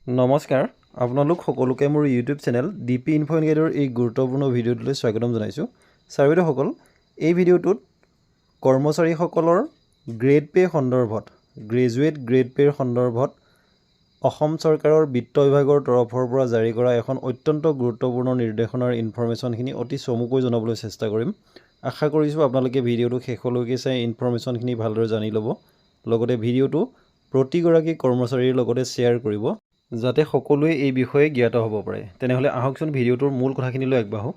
নমস্কাৰ আপোনালোক সকলোকে মোৰ ইউটিউব চেনেল ডিপি ইনফো গাইডৰ এই গুৰুত্বপূৰ্ণ ভিডিঅ'টোলৈ স্বাগতম জনাইছোঁ। ছাৰবিদেউসকল, এই ভিডিঅ'টোত কৰ্মচাৰীসকলৰ গ্ৰেড পে সন্দৰ্ভত গ্ৰেজুৱেট গ্ৰেড পেৰ সন্দৰ্ভত অসম চৰকাৰৰ বিত্ত বিভাগৰ তৰফৰ পৰা জাৰি কৰা এখন অত্যন্ত গুৰুত্বপূৰ্ণ নিৰ্দেশনাৰ ইনফৰমেশ্যনখিনি অতি চমুকৈ জনাবলৈ চেষ্টা কৰিম। আশা কৰিছোঁ আপোনালোকে ভিডিঅ'টো শেষলৈকে চাই ইনফৰমেশ্যনখিনি ভালদৰে জানি ল'ব। লগতে ভিডিঅ'টো প্ৰতিগৰাকী কৰ্মচাৰীৰ লগতে শ্বেয়াৰ কৰিব যাতে সকলোৱে এই বিষয়ে জ্ঞাত হ'ব পাৰে। তেনেহ'লে আহকচোন ভিডিঅ'টোৰ মূল কথাখিনিলৈ আগবাঢ়োঁ।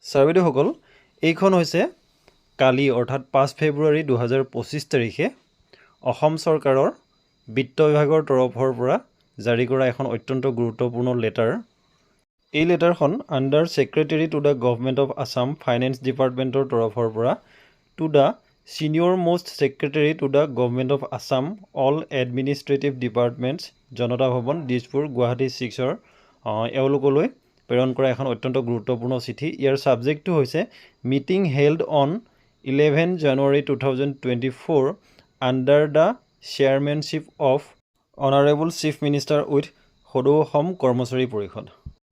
ছাৰবিদেউসকল, এইখন হৈছে কালি অৰ্থাৎ 5 ফেব্ৰুৱাৰী 2025 তাৰিখে অসম চৰকাৰৰ বিত্ত বিভাগৰ তৰফৰ পৰা জাৰি কৰা এখন অত্যন্ত গুৰুত্বপূৰ্ণ লেটাৰ। এই লেটাৰখন under secretary to the government of Assam finance ডিপাৰ্টমেণ্টৰ তৰফৰ পৰা to the senior most secretary to the government of Assam all administrative departments Janata Bhawan Dispur Guwahati 6 এওঁলোকলৈ প্ৰেৰণ কৰা এখন অত্যন্ত গুৰুত্বপূৰ্ণ চিঠি। ইয়াৰ ছাবজেক্টটো হৈছে meeting held on 11 January 2024 under the chairmanship of honourable chief minister with সদৌ অসম কৰ্মচাৰী পৰিষদ।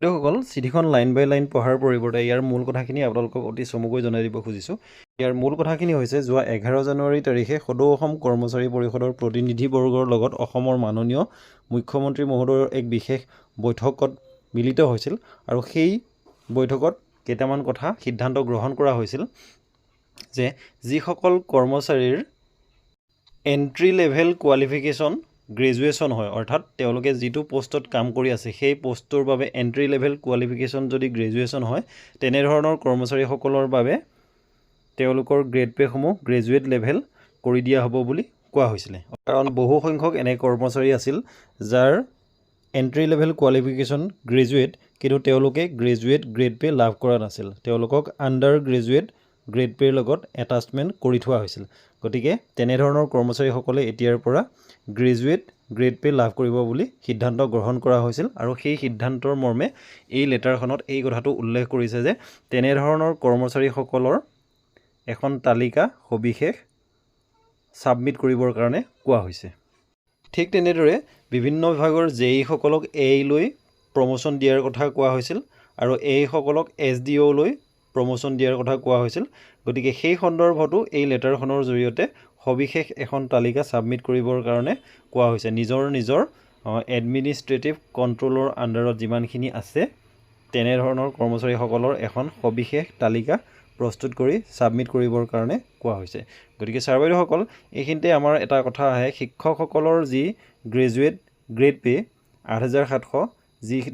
সকল চিঠিখন লাইন বাই লাইন পঢ়াৰ পৰিৱৰ্তে ইয়াৰ মূল কথাখিনি আপোনালোকক অতি চমুকৈ জনাই দিব খুজিছোঁ। ইয়াৰ মূল কথাখিনি হৈছে যোৱা 11 জানুৱাৰী তাৰিখে সদৌ অসম কৰ্মচাৰী পৰিষদৰ প্ৰতিনিধিবৰ্গৰ লগত অসমৰ মাননীয় মুখ্যমন্ত্ৰী মহোদয়ৰ এক বিশেষ বৈঠকত মিলিত হৈছিল আৰু সেই বৈঠকত কেইটামান কথা সিদ্ধান্ত গ্ৰহণ কৰা হৈছিল যে যিসকল কৰ্মচাৰীৰ এণ্ট্ৰি লেভেল কোৱালিফিকেশ্যন গ্ৰেজুৱেশ্যন হয়, অৰ্থাৎ তেওঁলোকে যিটো পোষ্টত কাম কৰি আছে সেই পোষ্টটোৰ বাবে এণ্ট্ৰি লেভেল কোৱালিফিকেশ্যন যদি গ্ৰেজুৱেশ্যন হয়, তেনেধৰণৰ কৰ্মচাৰীসকলৰ বাবে তেওঁলোকৰ গ্ৰেড পে'সমূহ গ্ৰেজুৱেট লেভেল কৰি দিয়া হ'ব বুলি কোৱা হৈছিলে। কাৰণ বহু সংখ্যক এনে কৰ্মচাৰী আছিল যাৰ এণ্ট্ৰি লেভেল কোৱালিফিকেশ্যন গ্ৰেজুৱেট, কিন্তু তেওঁলোকে গ্ৰেজুৱেট গ্ৰেড পে' লাভ কৰা নাছিল। তেওঁলোকক আণ্ডাৰ গ্ৰেজুৱেট গ্ৰেড পে'ৰ লগত এটাচমেণ্ট কৰি থোৱা হৈছিল। গতিকে তেনেধৰণৰ কৰ্মচাৰীসকলে এতিয়াৰ পৰা গ্ৰেজুৱেট গ্ৰেড পে' লাভ কৰিব বুলি সিদ্ধান্ত গ্ৰহণ কৰা হৈছিল আৰু সেই সিদ্ধান্তৰ মৰ্মে এই লেটাৰখনত এই কথাটো উল্লেখ কৰিছে যে তেনেধৰণৰ কৰ্মচাৰীসকলৰ এখন তালিকা সবিশেষ ছাবমিট কৰিবৰ কাৰণে কোৱা হৈছে। ঠিক তেনেদৰে বিভিন্ন বিভাগৰ জেইসকলক লৈ প্ৰমোশ্যন দিয়াৰ কথা কোৱা হৈছিল আৰু এইসকলক SDO লৈ প্ৰমোশ্যন দিয়াৰ কথা কোৱা হৈছিল। গতিকে সেই সন্দৰ্ভতো এই লেটাৰখনৰ জৰিয়তে সবিশেষ এখন তালিকা ছাবমিট কৰিবৰ কাৰণে কোৱা হৈছে। নিজৰ নিজৰ এডমিনিষ্ট্ৰেটিভ কণ্ট্ৰলৰ আণ্ডাৰত যিমানখিনি আছে তেনেধৰণৰ কৰ্মচাৰীসকলৰ এখন সবিশেষ তালিকা প্ৰস্তুত কৰি ছাবমিট কৰিবৰ কাৰণে কোৱা হৈছে। গতিকে ছাৰবাইদেউসকল, এইখিনিতে আমাৰ এটা কথা আহে, শিক্ষকসকলৰ যি গ্ৰেজুৱেট গ্ৰেড পে' 8,700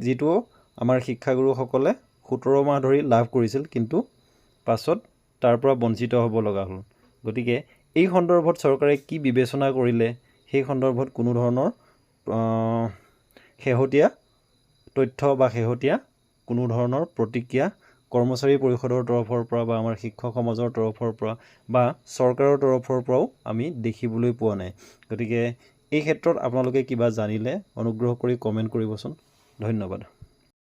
যিটো আমাৰ শিক্ষাগুৰুসকলে 17 মাহ ধৰি লাভ কৰিছিল, কিন্তু পাছত তাৰ পৰা বঞ্চিত হ'ব লগা হ'ল। গতিকে এই সন্দৰ্ভত চৰকাৰে কি বিবেচনা কৰিলে সেই সন্দৰ্ভত কোনো ধৰণৰ শেহতীয়া তথ্য বা শেহতীয়া কোনো ধৰণৰ প্ৰতিক্ৰিয়া কৰ্মচাৰী পৰিষদৰ তৰফৰ পৰা বা আমাৰ শিক্ষক সমাজৰ তৰফৰ পৰা বা চৰকাৰৰ তৰফৰ পৰাও আমি দেখিবলৈ পোৱা নাই। গতিকে এই ক্ষেত্ৰত আপোনালোকে কিবা জানিলে অনুগ্ৰহ কৰি কমেণ্ট কৰিবচোন। ধন্যবাদ।